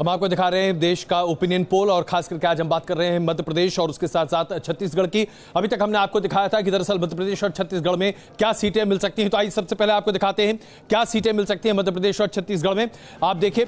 हम आपको दिखा रहे हैं देश का ओपिनियन पोल और खास करके आज हम बात कर रहे हैं मध्य प्रदेश और उसके साथ साथ छत्तीसगढ़ की। अभी तक हमने आपको दिखाया था कि दरअसल मध्य प्रदेश और छत्तीसगढ़ में क्या सीटें मिल सकती हैं। तो आइए सबसे पहले आपको दिखाते हैं क्या सीटें मिल सकती हैं मध्य प्रदेश और छत्तीसगढ़ में। आप देखिए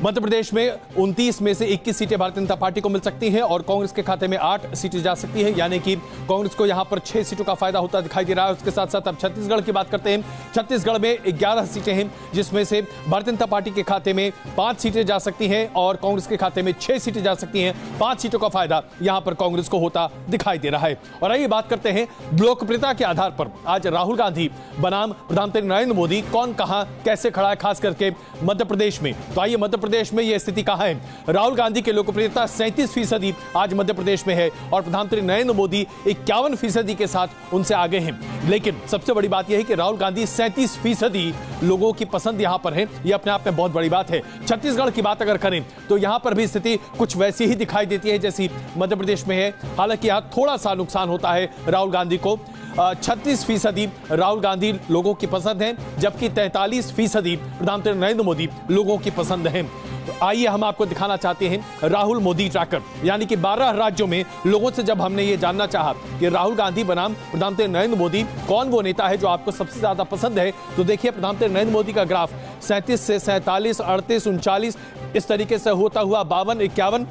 मध्य प्रदेश में 29 में से 21 सीटें भारतीय जनता पार्टी को मिल सकती हैं और कांग्रेस के खाते में 8 सीटें जा सकती हैं, यानी कि कांग्रेस को यहां पर 6 सीटों का फायदा होता दिखाई दे रहा है। उसके साथ साथ अब छत्तीसगढ़ की बात करते हैं। छत्तीसगढ़ में 11 सीटें हैं जिसमें से भारतीय जनता पार्टी के खाते में 5 सीटें जा सकती हैं और कांग्रेस के खाते में 6 सीटें जा सकती हैं। 5 सीटों का फायदा यहां पर कांग्रेस को होता दिखाई दे रहा है। और आइए बात करते हैं लोकप्रियता के आधार पर आज राहुल गांधी बनाम प्रधानमंत्री नरेंद्र मोदी कौन कहां कैसे खड़ा है, खास करके मध्य प्रदेश में। तो आइए मध्य प्रदेश में यह स्थिति कहां है। राहुल गांधी की लोकप्रियता 37% आज मध्य प्रदेश में है और प्रधानमंत्री नरेंद्र मोदी 51% के साथ उनसे आगे हैं। लेकिन सबसे बड़ी बात यह है कि राहुल गांधी 37% लोगों की पसंद यहां पर है। यह अपने आप में बहुत बड़ी बात है। छत्तीसगढ़ की बात अगर करें तो यहां पर भी स्थिति कुछ वैसी ही दिखाई देती है जैसी मध्य प्रदेश में है। हालांकि यहां थोड़ा सा नुकसान होता है राहुल गांधी को। 36% राहुल गांधी लोगों की पसंद है जबकि 43% प्रधानमंत्री नरेंद्र मोदी लोगों की पसंद है। तो आइए हम आपको दिखाना चाहते हैं राहुल मोदी ट्रैकर, यानी कि 12 राज्यों में लोगों से जब हमने ये जानना चाहा कि राहुल गांधी बनाम प्रधानमंत्री नरेंद्र मोदी कौन वो नेता है जो आपको सबसे ज्यादा पसंद है, तो देखिए प्रधानमंत्री नरेंद्र मोदी का ग्राफ 37 से 47, 38, 39 इस तरीके से होता हुआ 52, 51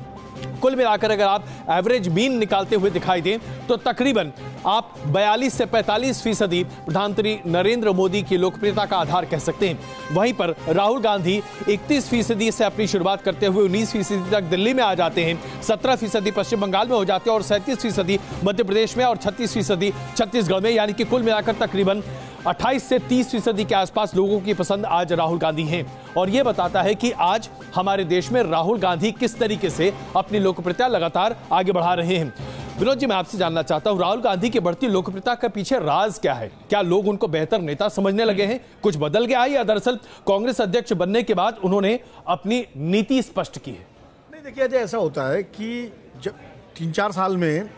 कुल मिलाकर अगर आप एवरेज मीन निकालते हुए दिखाई दें तो तकरीबन आप 42 से 45% प्रधानमंत्री नरेंद्र मोदी की लोकप्रियता का आधार कह सकते हैं। वहीं पर राहुल गांधी 31% से अपनी शुरुआत करते हुए 19% तक दिल्ली में आ जाते हैं, 17% पश्चिम बंगाल में हो जाते हैं और 37% मध्य प्रदेश में और 36% छत्तीसगढ़ में, यानी कि कुल मिलाकर तकरीबन 28 से 30% के आसपास लोगों की पसंद आज राहुल गांधी हैं। और यह बताता है कि आज हमारे देश में राहुल गांधी किस तरीके से अपनी लोकप्रियता लगातार आगे बढ़ा रहे हैं। विनोद जी, मैं आपसे जानना चाहता हूं राहुल गांधी की बढ़ती लोकप्रियता के पीछे राज क्या है? क्या लोग उनको बेहतर नेता समझने लगे हैं, कुछ बदल गया है, या दरअसल कांग्रेस अध्यक्ष बनने के बाद उन्होंने अपनी नीति स्पष्ट की है? नहीं, देखिए अजय, ऐसा होता है कि जब 3-4 साल में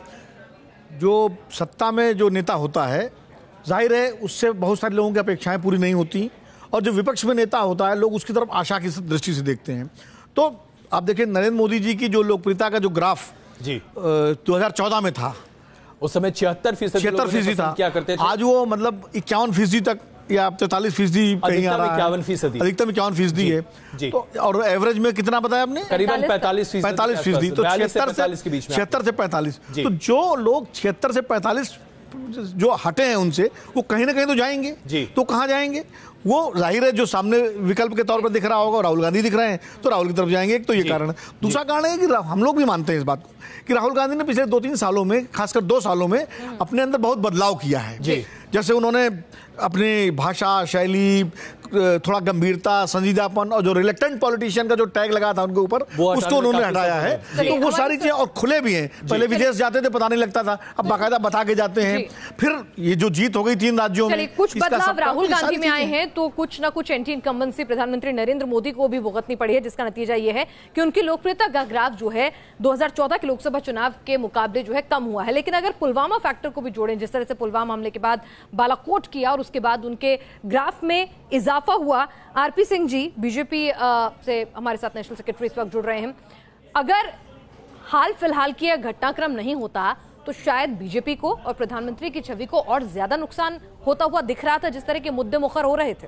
जो सत्ता में जो नेता होता है, जाहिर है उससे बहुत सारे लोगों की अपेक्षाएं पूरी नहीं होती और जो विपक्ष में नेता होता है लोग उसकी तरफ आशा की दृष्टि से देखते हैं। तो आप देखिए नरेंद्र मोदी जी की जो लोकप्रियता का जो ग्राफ जी 2014 में था, उस समय 76% था, क्या करते थे। आज वो मतलब 51% तक या 43% कहीं आ रहा है, अधिकतम 51% है। तो और एवरेज में कितना बताया आपने? करीबन 45%। तो 76 से 45। तो जो लोग 76 से 45 जो हटे हैं उनसे, वो कहीं ना कहीं तो जाएंगे जी। तो कहां जाएंगे? वो जाहिर है जो सामने विकल्प के तौर पर दिख रहा होगा, राहुल गांधी दिख रहे हैं तो राहुल की तरफ जाएंगे। एक तो ये कारण है। दूसरा कारण है कि हम लोग भी मानते हैं इस बात को कि राहुल गांधी ने पिछले 2-3 सालों में, खासकर 2 सालों में अपने अंदर बहुत बदलाव किया है जी। जैसे उन्होंने अपनी भाषा शैली, थोड़ा गंभीरता, संजीदापन और जो रिलेक्टेंट पॉलिटिशियन का जो टैग लगा था उनके ऊपर, उसको उन्होंने हटाया है। तो वो सारी चीजें, और खुले भी हैं। पहले विदेश जाते थे पता नहीं लगता था, अब बाकायदा बता के जाते हैं। फिर ये जो जीत हो गई 3 राज्यों में, कुछ बदलाव राहुल गांधी में आए हैं तो कुछ ना कुछ एंटी इनकम्बेंसी प्रधानमंत्री नरेंद्र मोदी को भी भुगतनी पड़ी है, जिसका नतीजा ये है कि उनकी लोकप्रियता का ग्राफ जो है 2014 के लोकसभा चुनाव के मुकाबले जो है कम हुआ है। लेकिन अगर पुलवामा फैक्टर को भी जोड़ें, जिस तरह से पुलवामा हमले के बाद बालाकोट किया और उसके बाद उनके ग्राफ में इजाफा हुआ। आरपी सिंह जी बीजेपी से हमारे साथ नेशनल सेक्रेटरी इस वक्त जुड़ रहे हैं। अगर हाल फिलहाल की यह घटनाक्रम नहीं होता तो शायद बीजेपी को और प्रधानमंत्री की छवि को और ज्यादा नुकसान होता हुआ दिख रहा था, जिस तरह के मुद्दे मुखर हो रहे थे।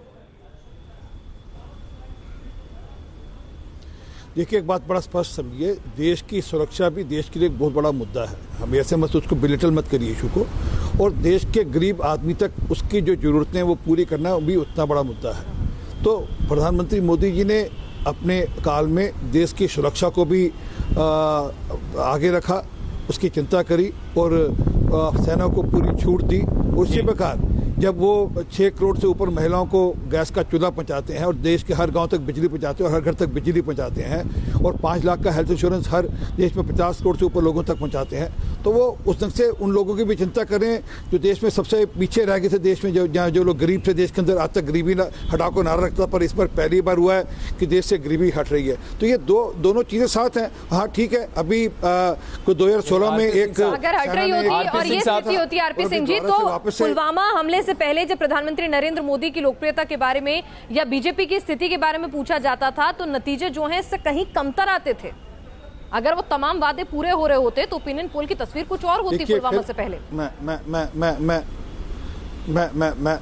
देखिए, एक बात बड़ा स्पष्ट समझिए, देश की सुरक्षा भी देश के लिए एक बहुत बड़ा मुद्दा है। हम ऐसे मत उसको बिलिटल मत करिए इशू को, और देश के गरीब आदमी तक उसकी जो जरूरतें हैं वो पूरी करना भी उतना बड़ा मुद्दा है। तो प्रधानमंत्री मोदी जी ने अपने काल में देश की सुरक्षा को भी आगे रखा, उसकी चिंता करी और सेना को पूरी छूट दी। उसी प्रकार जब वो 6 करोड़ से ऊपर महिलाओं को गैस का चूल्हा पहुंचाते हैं और देश के हर गांव तक बिजली पहुंचाते हैं और हर घर तक बिजली पहुंचाते हैं और 5 लाख का हेल्थ इंश्योरेंस हर देश में 50 करोड़ से ऊपर लोगों तक पहुंचाते हैं, तो वो उस ढंग से उन लोगों की भी चिंता करें जो देश में सबसे पीछे रह गए थे, देश में जहाँ जो लोग गरीब थे, देश के अंदर आज तक गरीबी हटाओ को नारा रखता, पर इस बार पहली बार हुआ है कि देश से गरीबी हट रही है। तो ये दोनों चीजें साथ हैं। हाँ ठीक है, अभी 2016 में एक अगर हट रही होती और ये स्थिति होती आरपी सिंह जी, तो पुलवामा हमले से पहले जब प्रधानमंत्री नरेंद्र मोदी की लोकप्रियता के बारे में या बीजेपी की स्थिति के बारे में पूछा जाता था तो नतीजे जो हैं इससे कहीं कमतर आते थे। अगर वो तमाम वादे पूरे हो रहे होते तो ओपिनियन पोल की तस्वीर कुछ और होती पुलवामा से पहले।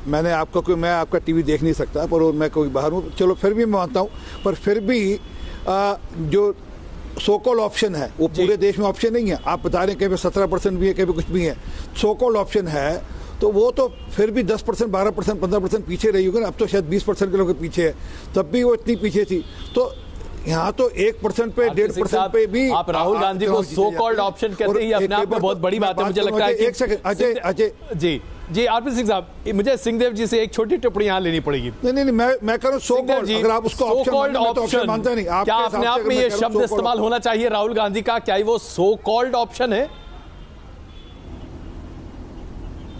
मैंने मैं आपका टीवी देख नहीं सकता, पर मैं कोई बाहर हूँ, चलो फिर भी मैं मानता हूँ, पर फिर भी जो सो कॉल्ड ऑप्शन है वो पूरे देश में ऑप्शन नहीं है। आप बता रहे हैं कहीं पे 17% भी है, कहीं पे कुछ भी है, सो कॉल्ड ऑप्शन है, तो वो तो फिर भी 10%, 12%, 15% पीछे रही होगी ना। अब तो शायद 20% के लोग पीछे है, तब भी वो इतनी पीछे थी। तो यहाँ तो 1% पे 1.5% पे भी आप राहुल गांधी को सो कॉल्ड ऑप्शन कहते हैं, अपने आप में बहुत बड़ी बात है। मुझे लगता है एक सेकंड अजय जी आरपी सिंह साहब, मुझे सिंहदेव जी से एक छोटी टिप्पणी यहाँ लेनी पड़ेगी। नहीं, मैं कह रहा हूँ सो कॉल्ड, अगर आप उसको ऑप्शन मानते नहीं, क्या अपने आप में ये शब्द इस्तेमाल होना चाहिए राहुल गांधी का? क्या वो सो कॉल्ड ऑप्शन है?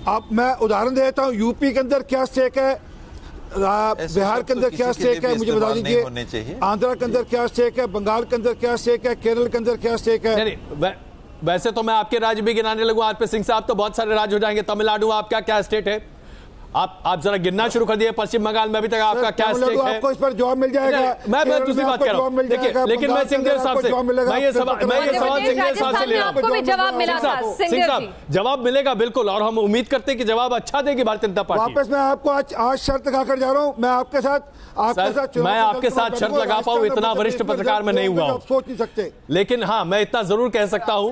आप मैं उदाहरण देता हूँ, यूपी के अंदर क्या स्टेक है, बिहार के अंदर क्या स्टेक है मुझे बता दीजिए, आंध्रा के अंदर क्या स्टेक है, बंगाल के अंदर क्या स्टेक है, केरल के अंदर क्या स्टेक है। वैसे तो मैं आपके राज्य भी गिनाने लगूं आरपी सिंह साहब, तो बहुत सारे राज्य हो जाएंगे। तमिलनाडु आपका क्या स्टेट है? आप जरा गिनना शुरू कर दिए। पश्चिम बंगाल में अभी तक आपका क्या स्टेक है? आपको इस पर जवाब मिल जाएगा। मैं दूसरी बात कर रहा हूं, लेकिन मैं सिंहदेव साहब से ये सवाल सिंहदेव साहब से ले रहा हूं। सिंह साहब जवाब मिलेगा बिल्कुल, और हम उम्मीद करते हैं कि जवाब अच्छा देगी भारतीय जनता पार्टी। वापस मैं आपको आज शर्त लगाकर जा रहा हूं, मैं आपके साथ शर्त लगा पाऊं इतना वरिष्ठ पत्रकार में नहीं हुआ हूं, सोच नहीं सकते। लेकिन हाँ मैं इतना जरूर कह सकता हूं।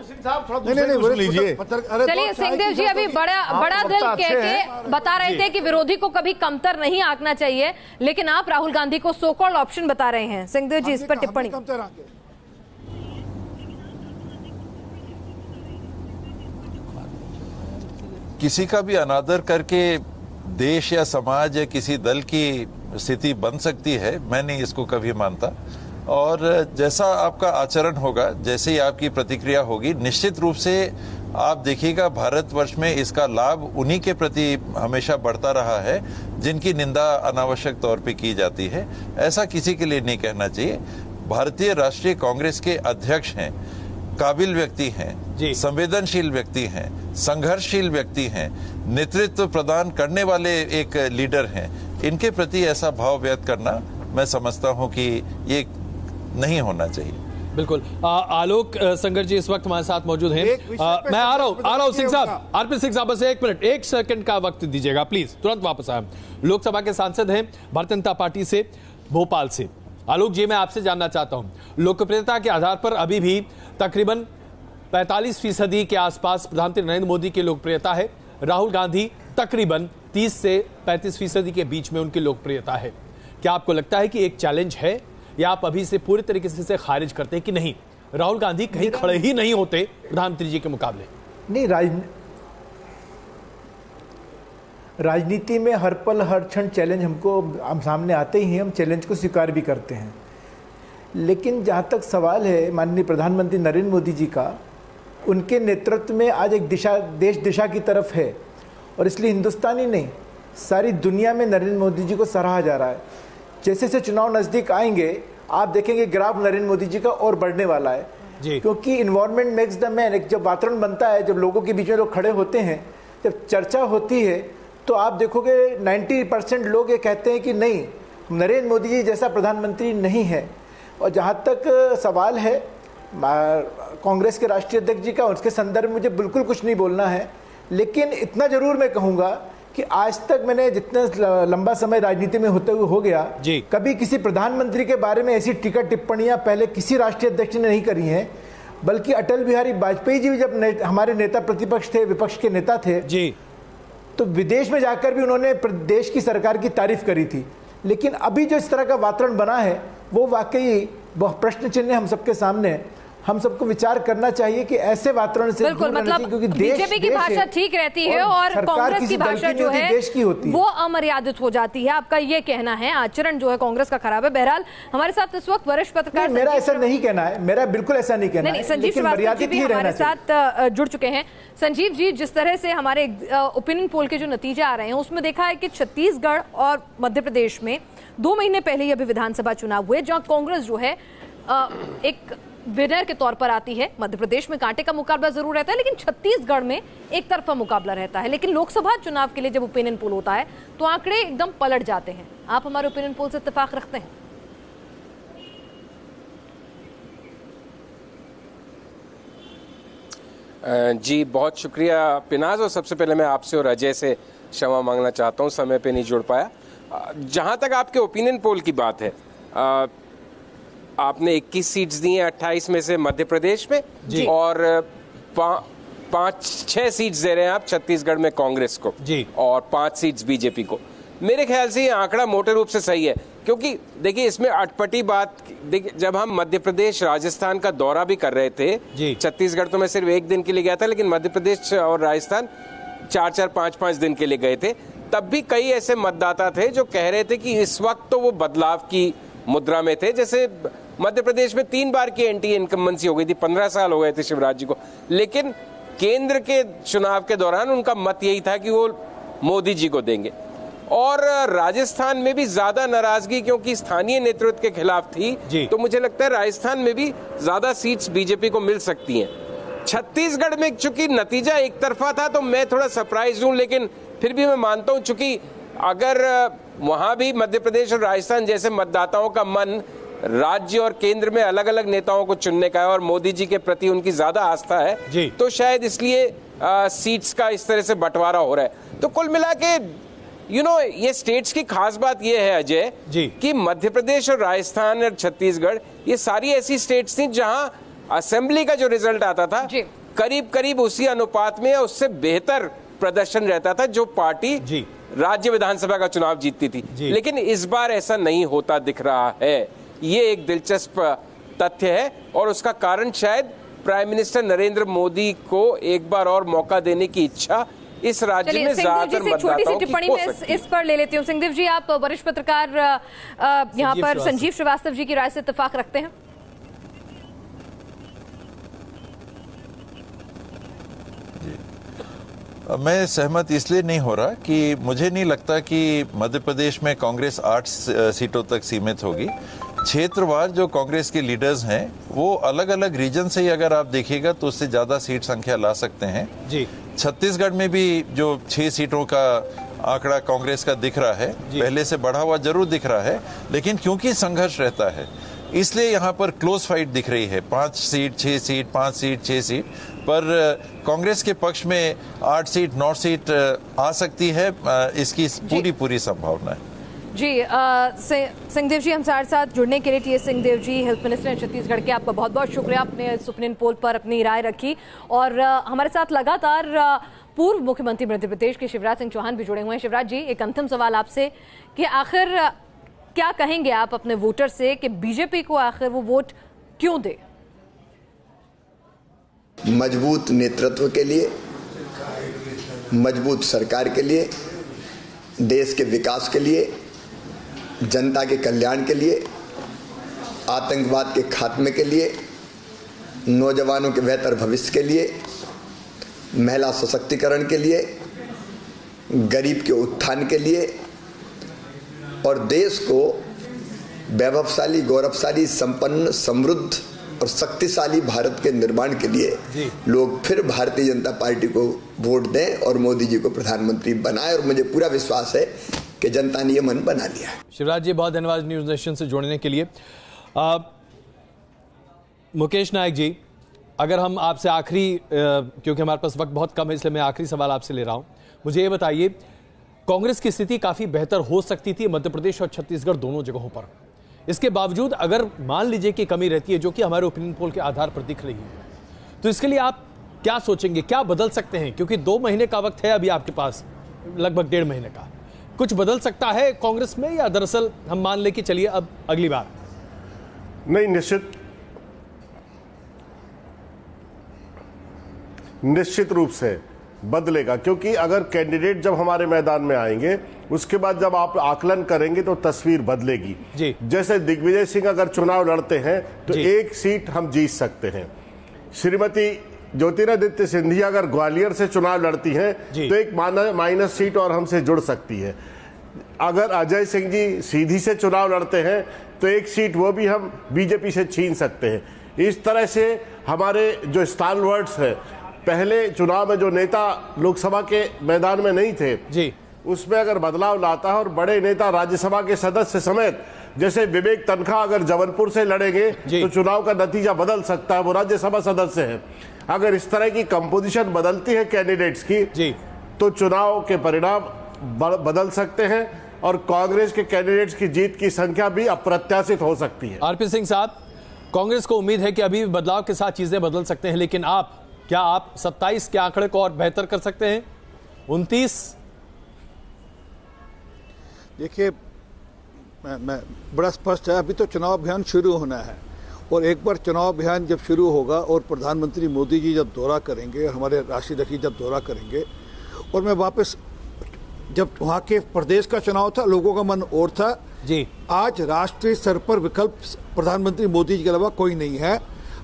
चलिए सिंहदेव जी अभी बड़ा दिल कह के बता रहे थे कि विरोधी को कभी कमतर नहीं आंकना चाहिए, लेकिन आप राहुल गांधी को सो कॉल्ड ऑप्शन बता रहे हैं। सिंहदेव जी इस पर टिप्पणी। किसी का भी अनादर करके देश या समाज या किसी दल की स्थिति बन सकती है, मैं नहीं इसको कभी मानता। और जैसा आपका आचरण होगा, जैसे ही आपकी प्रतिक्रिया होगी, निश्चित रूप से आप देखिएगा भारतवर्ष में इसका लाभ उन्हीं के प्रति हमेशा बढ़ता रहा है जिनकी निंदा अनावश्यक तौर पे की जाती है। ऐसा किसी के लिए नहीं कहना चाहिए। भारतीय राष्ट्रीय कांग्रेस के अध्यक्ष हैं, काबिल व्यक्ति हैं, संवेदनशील व्यक्ति हैं, संघर्षशील व्यक्ति हैं, नेतृत्व प्रदान करने वाले एक लीडर हैं। इनके प्रति ऐसा भाव व्यक्त करना मैं समझता हूं कि ये नहीं होना चाहिए। बिल्कुल। आलोक संगर जी इस वक्त हमारे साथ मौजूद हैं। मैं आ रहा हूं सिंह साहब, आरपी सिंह साहब, बस 1 मिनट 1 सेकंड का वक्त दीजिएगा प्लीज, तुरंत वापस आए। लोकसभा के सांसद हैं भारतीय जनता पार्टी से, भोपाल से। आलोक जी मैं आपसे जानना चाहता हूं, लोकप्रियता के आधार पर अभी भी तकरीबन 45% के आसपास प्रधानमंत्री नरेंद्र मोदी की लोकप्रियता है। राहुल गांधी तकरीबन 30 से 35% के बीच में उनकी लोकप्रियता है। क्या आपको लगता है कि एक चैलेंज है, या आप अभी से पूरी तरीके से खारिज करते हैं कि नहीं, राहुल गांधी कहीं खड़े ही नहीं होते प्रधानमंत्री जी के मुकाबले? नहीं, राजनीति में हर पल हर क्षण चैलेंज हम सामने आते ही हैं, हम चैलेंज को स्वीकार भी करते हैं। लेकिन जहाँ तक सवाल है माननीय प्रधानमंत्री नरेंद्र मोदी जी का, उनके नेतृत्व में आज एक देश दिशा की तरफ है, और इसलिए हिंदुस्तानी नहीं सारी दुनिया में नरेंद्र मोदी जी को सराहा जा रहा है। जैसे से चुनाव नजदीक आएंगे आप देखेंगे ग्राफ नरेंद्र मोदी जी का और बढ़ने वाला है जी। क्योंकि इन्वायरमेंट मेक्स द मैन, जब वातावरण बनता है, जब लोगों के बीच में लोग खड़े होते हैं, जब चर्चा होती है, तो आप देखोगे 90% लोग ये कहते हैं कि नहीं, नरेंद्र मोदी जी जैसा प्रधानमंत्री नहीं है। और जहाँ तक सवाल है कांग्रेस के राष्ट्रीय अध्यक्ष जी का, उसके संदर्भ में मुझे बिल्कुल कुछ नहीं बोलना है, लेकिन इतना जरूर मैं कहूँगा कि आज तक मैंने जितना लंबा समय राजनीति में होते हुए हो गया, कभी किसी प्रधानमंत्री के बारे में ऐसी टीका टिप्पणियां पहले किसी राष्ट्रीय अध्यक्ष ने नहीं करी हैं। बल्कि अटल बिहारी वाजपेयी जी जब हमारे नेता प्रतिपक्ष थे, विपक्ष के नेता थे जी, तो विदेश में जाकर भी उन्होंने देश की सरकार की तारीफ करी थी। लेकिन अभी जो इस तरह का वातावरण बना है वो वाकई बहुत प्रश्न चिन्ह हम सबके सामने है। हम सबको विचार करना चाहिए कि ऐसे वातावरण से बिल्कुल, मतलब क्योंकि बीजेपी की भाषा ठीक रहती है और कांग्रेस की भाषा जो है देश की होती है वो अमर्यादित हो जाती है। आपका ये कहना है आचरण जो है कांग्रेस का खराब है। बहरहाल हमारे साथ इस वक्त वरिष्ठ पत्रकार, मेरा ऐसा नहीं कहना है, मेरा बिल्कुल ऐसा नहीं कहना है, संजीव श्रीवास्तव जी भी हमारे साथ जुड़ चुके हैं। संजीव जी, जिस तरह से हमारे ओपिनियन पोल के जो नतीजे आ रहे हैं उसमें देखा है कि छत्तीसगढ़ और मध्य प्रदेश में 2 महीने पहले ही अभी विधानसभा चुनाव हुए, जहां कांग्रेस जो है एक विनर के तौर पर आती है। मध्य प्रदेश में कांटे का मुकाबला जरूर रहता है, लेकिन छत्तीसगढ़ में एक तरफा मुकाबला रहता है। लेकिन लोकसभा चुनाव के लिए जब ओपिनियन पोल होता है तो आंकड़े एकदम पलट जाते हैं। आप हमारे ओपिनियन पोल से इत्तेफाक रखते हैं? जी बहुत शुक्रिया पिनाज, और सबसे पहले मैं आपसे और अजय से क्षमा मांगना चाहता हूं, समय पे नहीं जुड़ पाया। जहां तक आपके ओपिनियन पोल की बात है, आपने 21 सीट्स दी हैं 28 में से मध्य प्रदेश में, और 5-6 सीट्स दे रहे हैं आप छत्तीसगढ़ में कांग्रेस को जी, और 5 सीट्स बीजेपी को। मेरे ख्याल से ये आंकड़ा मोटे रूप से सही है, क्योंकि देखिए इसमें अटपटी बात, देखिए जब हम मध्य प्रदेश राजस्थान का दौरा भी कर रहे थे, छत्तीसगढ़ तो मैं सिर्फ 1 दिन के लिए गया था, लेकिन मध्य प्रदेश और राजस्थान 4-4, 5-5 दिन के लिए गए थे, तब भी कई ऐसे मतदाता थे जो कह रहे थे कि इस वक्त तो वो बदलाव की मुद्रा में थे। जैसे मध्य प्रदेश में 3 बार की एंटी इनकम्बेंसी हो गई थी, 15 साल हो गए थे शिवराज जी को, लेकिन केंद्र के चुनाव के दौरान उनका मत यही था कि वो मोदी जी को देंगे। और राजस्थान में भी ज्यादा नाराजगी क्योंकि स्थानीय नेतृत्व के खिलाफ थी, तो मुझे लगता है राजस्थान में भी ज्यादा सीट्स बीजेपी को मिल सकती हैं। छत्तीसगढ़ में चूंकि नतीजा एक तरफा था तो मैं थोड़ा सरप्राइज हूं, लेकिन फिर भी मैं मानता हूं चूंकि अगर वहां भी मध्य प्रदेश और राजस्थान जैसे मतदाताओं का मन राज्य और केंद्र में अलग अलग नेताओं को चुनने का है और मोदी जी के प्रति उनकी ज्यादा आस्था है, तो शायद इसलिए सीट्स का इस तरह से बंटवारा हो रहा है। तो कुल मिला के ये स्टेट्स की खास बात ये है अजय कि मध्य प्रदेश और राजस्थान और छत्तीसगढ़ ये सारी ऐसी स्टेट्स थी जहां असेंबली का जो रिजल्ट आता था करीब करीब उसी अनुपात में या उससे बेहतर प्रदर्शन रहता था जो पार्टी राज्य विधानसभा का चुनाव जीतती थी। लेकिन इस बार ऐसा नहीं होता दिख रहा है। ये एक दिलचस्प तथ्य है और उसका कारण शायद प्राइम मिनिस्टर नरेंद्र मोदी को एक बार और मौका देने की इच्छा इस राज्य में ज्यादातर मतदाताओं की टिप्पणी में इस पर ले लेती हूँ। सिंहदेव जी, आप वरिष्ठ पत्रकार यहाँ पर संजीव श्रीवास्तव जी की राय से इत्तेफाक रखते हैं? मैं सहमत इसलिए नहीं हो रहा कि मुझे नहीं लगता कि मध्य प्रदेश में कांग्रेस 8 सीटों तक सीमित होगी। क्षेत्रवार जो कांग्रेस के लीडर्स हैं वो अलग अलग रीजन से ही अगर आप देखिएगा तो उससे ज्यादा सीट संख्या ला सकते हैं जी। छत्तीसगढ़ में भी जो 6 सीटों का आंकड़ा कांग्रेस का दिख रहा है, पहले से बढ़ा हुआ जरूर दिख रहा है, लेकिन क्योंकि संघर्ष रहता है इसलिए यहाँ पर क्लोज फाइट दिख रही है। 5 सीट 6 सीट 5 सीट 6 सीट पर कांग्रेस के पक्ष में 8 सीट 9 सीट आ सकती है, इसकी पूरी संभावना है जी। सिंहदेव जी हमारे साथ जुड़ने के लिए टी एस सिंहदेव जी, हेल्थ मिनिस्टर छत्तीसगढ़ के, आपका बहुत बहुत शुक्रिया। आपने इस ओपिनियन पोल पर अपनी राय रखी और हमारे साथ लगातार पूर्व मुख्यमंत्री मध्य प्रदेश के शिवराज सिंह चौहान भी जुड़े हुए हैं। शिवराज जी, एक अंतिम सवाल आपसे कि आखिर क्या कहेंगे आप अपने वोटर से कि बीजेपी को आखिर वो वोट क्यों दे? मजबूत नेतृत्व के लिए, मजबूत सरकार के लिए, देश के विकास के लिए, जनता के कल्याण के लिए, आतंकवाद के खात्मे के लिए, नौजवानों के बेहतर भविष्य के लिए, महिला सशक्तिकरण के लिए, गरीब के उत्थान के लिए और देश को वैभवशाली, गौरवशाली, संपन्न, समृद्ध और शक्तिशाली भारत के निर्माण के लिए लोग फिर भारतीय जनता पार्टी को वोट दें और मोदी जी को प्रधानमंत्री बनाए। और मुझे पूरा विश्वास है कि जनता ने ये मन बना लिया है। शिवराज जी, बहुत धन्यवाद न्यूज नेशन से जुड़ने के लिए। मुकेश नायक जी, अगर हम आपसे आखिरी, क्योंकि हमारे पास वक्त बहुत कम है इसलिए मैं आखिरी सवाल आपसे ले रहा हूं, मुझे ये बताइए, कांग्रेस की स्थिति काफी बेहतर हो सकती थी मध्य प्रदेश और छत्तीसगढ़ दोनों जगहों पर, इसके बावजूद अगर मान लीजिए कि कमी रहती है जो कि हमारे ओपिनियन पोल के आधार पर दिख रही है, तो इसके लिए आप क्या सोचेंगे, क्या बदल सकते हैं? क्योंकि 2 महीने का वक्त है अभी आपके पास, लगभग 1.5 महीने का, कुछ बदल सकता है कांग्रेस में या दरअसल हम मान ले कि चलिए अब अगली बार? नहीं, निश्चित निश्चित रूप से बदलेगा, क्योंकि अगर कैंडिडेट जब हमारे मैदान में आएंगे उसके बाद जब आप आकलन करेंगे तो तस्वीर बदलेगी जी। जैसे दिग्विजय सिंह अगर चुनाव लड़ते हैं तो एक सीट हम जीत सकते हैं। श्रीमती ज्योतिरादित्य सिंधिया अगर ग्वालियर से चुनाव लड़ती हैं तो एक माइनस सीट और हमसे जुड़ सकती है। अगर अजय सिंह जी सीधी से चुनाव लड़ते हैं तो एक सीट वो भी हम बीजेपी से छीन सकते हैं। इस तरह से हमारे जो स्टालवर्ड्स हैं, पहले चुनाव में जो नेता लोकसभा के मैदान में नहीं थे जी, उसमें अगर बदलाव लाता है और बड़े नेता राज्यसभा के सदस्य समेत, जैसे विवेक तनखा अगर जबलपुर से लड़ेंगे तो चुनाव का नतीजा बदल सकता है, वो राज्यसभा सदस्य है। अगर इस तरह की कंपोजिशन बदलती है कैंडिडेट्स की जी, तो चुनाव के परिणाम बदल सकते हैं और कांग्रेस के कैंडिडेट्स की जीत की संख्या भी अप्रत्याशित हो सकती है। आरपी सिंह साहब, कांग्रेस को उम्मीद है कि अभी बदलाव के साथ चीजें बदल सकते हैं, लेकिन क्या आप 27 के आंकड़े को और बेहतर कर सकते हैं? 29? देखिए, मैं बड़ा स्पष्ट है, अभी तो चुनाव अभियान शुरू होना है और एक बार चुनाव अभियान जब शुरू होगा और प्रधानमंत्री मोदी जी जब दौरा करेंगे और हमारे राष्ट्रीय अध्यक्ष जब दौरा करेंगे और मैं वापस, जब वहाँ के प्रदेश का चुनाव था लोगों का मन और था जी, आज राष्ट्रीय स्तर पर विकल्प प्रधानमंत्री मोदी जी के अलावा कोई नहीं है।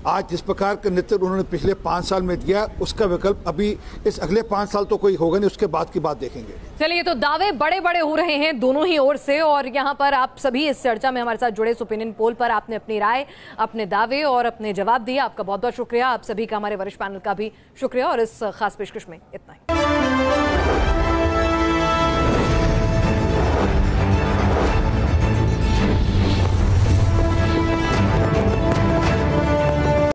आज जिस प्रकार का नेतृत्व उन्होंने पिछले 5 साल में दिया, उसका विकल्प अभी इस अगले 5 साल तो कोई होगा नहीं, उसके बाद की बात देखेंगे। चलिए, तो दावे बड़े बड़े हो रहे हैं दोनों ही ओर से और यहाँ पर आप सभी इस चर्चा में हमारे साथ जुड़े। ओपिनियन पोल पर आपने अपनी राय, अपने दावे और अपने जवाब दिए। आपका बहुत बहुत शुक्रिया। आप सभी का, हमारे वरिष्ठ पैनल का भी शुक्रिया और इस खास पेशकश में इतना ही।